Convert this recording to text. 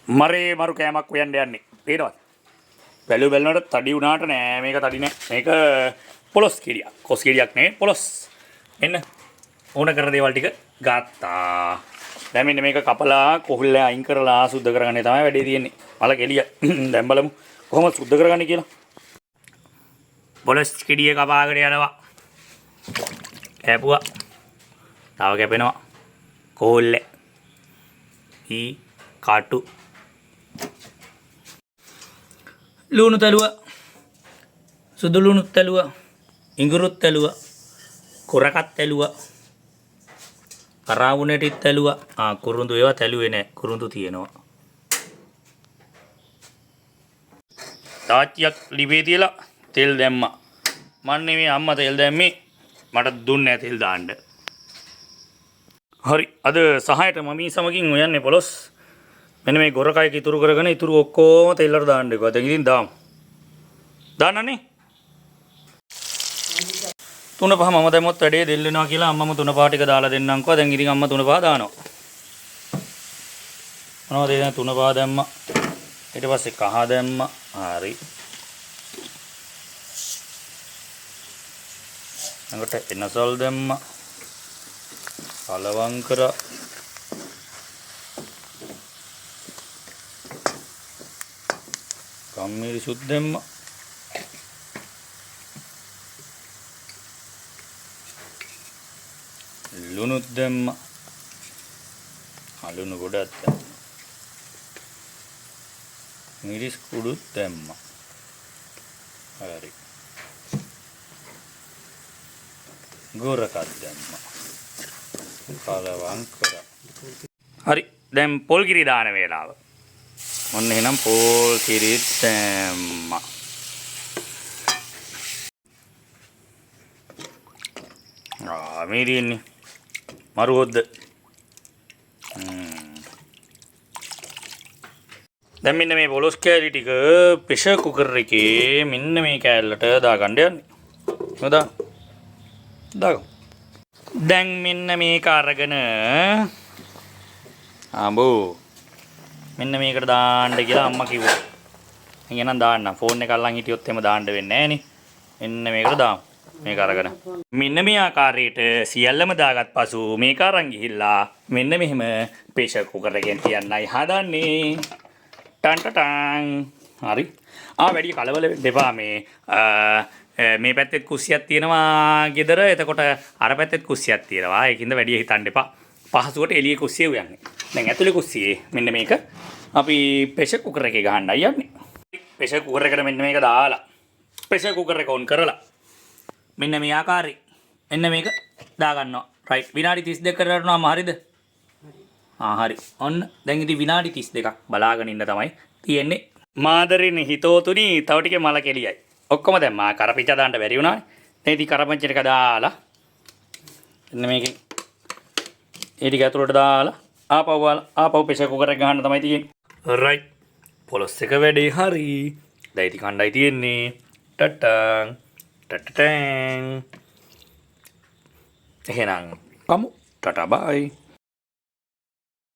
මරේ මරු කෑමක් උයන්න යන්නේ. තේරෙනවද? බැලු බැලනට තඩි වුණාට නෑ මේක තඩි නෑ. මේක පොලොස් කිරියක්. කොස් කිරියක් නෙවෙයි පොලොස්. එන්න. ඕන කරන දේවල් ටික ගත්තා. දැන් මෙන්න මේක කපලා කොහොල්ල අයින් කරලා සුද්ධ කරගන්නේ තමයි වැඩේ තියෙන්නේ. මල කෙලිය. දැන් බලමු කොහොමද සුද්ධ කරගන්නේ කියලා. පොලොස් කිරිය කපාගෙන යනවා. කැපුවා. තව කැපෙනවා. කොහොල්ල. කාටු ලුණු තැලුවා සුදු ලුණු තැලුවා ඉඟුරුත් තැලුවා කොරකත් තැලුවා කරාවුනටිත් තැලුවා කුරුඳු ඒවා තැලුවේ නෑ කුරුඳු තියෙනවා තාච්චියක් ලිපේ තියලා තෙල් දැම්මා මන් නෙමෙයි අම්මා තෙල් දැම්මේ මට දුන්නේ තෙල් දාන්න හරි අද සහයට මමී සමගින් යන්නේ පොලොස් මෙන්න මේ ගොරකයක ඉතුරු කරගෙන ඉතුරු ඔක්කොම තෙල්ලට දාන්න එපා. දැන් ඉතින් දාමු. දාන්නනේ. තුන පහ මම දැම්මොත් වැඩේ දෙල් වෙනවා කියලා අම්මම තුන පහ ටික දාලා දෙන්නම්කෝ. දැන් ඉතින් අම්මා තුන පහ දානවා. මොනවද ඒ තුන පහ දැම්මා. ඊට පස්සේ කහ දැම්මා. හරි. ළඟට එනසල් දැම්මා. කලවම් කරා. කම්මිරි සුද්දෙම්ම ලුණුත් දැම්ම ලුණු ගොඩක් දැම්ම මිරිස් කුඩුත් දැම්ම හරි ගොරකක් දැම්ම කලවම් කරා හරි දැන් පොල් කිරි දාන වේලාව ඔන්න එහෙනම් පොල් කිරිත් දැම්මා. මේ දින්නේ මරු හොද්ද. දැන් මෙන්න මේ පොලොස් කෑලි ටික ප්‍රෙෂර් කුකර් එකේ මෙන්න මේ කෑල්ලට දාගන්න යන්නේ. හොඳ. දාගමු. දැන් මෙන්න මේක අරගෙන ආඹෝ මෙන්න මේකට දාන්න කියලා අම්මා කිව්වා. එහෙනම් දාන්න. ෆෝන් එක අල්ලන් හිටියොත් එහෙම දාන්න වෙන්නේ නැහැ නේ. මෙන්න මේකට දාමු. මේක අරගෙන. මෙන්න මේ ආකාරයට සියල්ලම දාගත් පසු මේක අරන් ගිහිල්ලා මෙන්න මෙහෙම ප්‍රෙෂර් කුකර් එකෙන් තියන්නයි හදන්නේ. Ton ton. හරි. වැඩි කලබල වෙන්න එපා මේ පැත්තෙත් කුස්සියක් තියෙනවා ගෙදර. එතකොට අර පැත්තෙත් කුස්සියක් තියෙනවා. ඒකින්ද වැඩි හිතන්න එපා. පහසුවට එළියේ කුස්සිය උයන්නේ. දැන් ඇතුලේ කුස්සියේ මෙන්න මේක අපි ප්‍රෙෂර් කුකර් එකේ ගහන්නයි යන්නේ. ප්‍රෙෂර් කුකර් එකට මෙන්න මේක දාලා ප්‍රෙෂර් කුකර් එක ඔන් කරලා මෙන්න මේ ආකාරي මෙන්න මේක දාගන්නවා. රයිට් විනාඩි 32කට කරනවාම හරිද? හරි. ඔන්න දැන් ඉතින් විනාඩි 32ක් බලාගෙන ඉන්න තමයි තියෙන්නේ. මාදරිනේ හිතෝතුනි තව ටිකේ මල කෙලියයි. ඔක්කොම දැන් මා කරපිච්ච දාන්න බැරි වුණානේ. දැන් ඉතින් කරපංච එක දාලා මෙන්න මේකෙන් ඒ ටික ඇතුළට දාලා ආපහු ප්‍රෙෂර් කුකර් එක ගහන්න තමයි තියෙන්නේ. රයිට්. පොලොස් එක වැඩේ හරි. දැන් ඉතින් කණ්ඩායි තියෙන්නේ. ටටං ටටටං. එහෙනම් කමු. ටටා බයි.